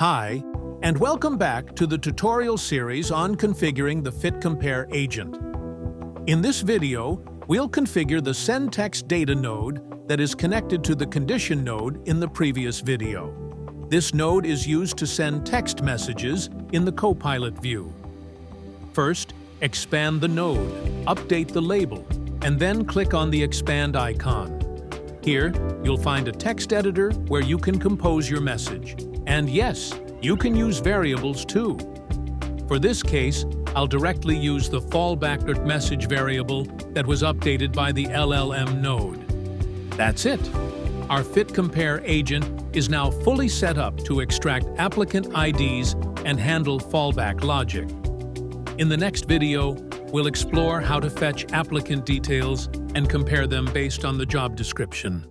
Hi, and welcome back to the tutorial series on configuring the FitCompare agent. In this video, we'll configure the Send Text Data node that is connected to the Condition node in the previous video. This node is used to send text messages in the Copilot view. First, expand the node, update the label, and then click on the Expand icon. Here, you'll find a text editor where you can compose your message. And yes, you can use variables too. For this case, I'll directly use the fallback message variable that was updated by the LLM node. That's it. Our FitCompare agent is now fully set up to extract applicant IDs and handle fallback logic. In the next video, we'll explore how to fetch applicant details and compare them based on the job description.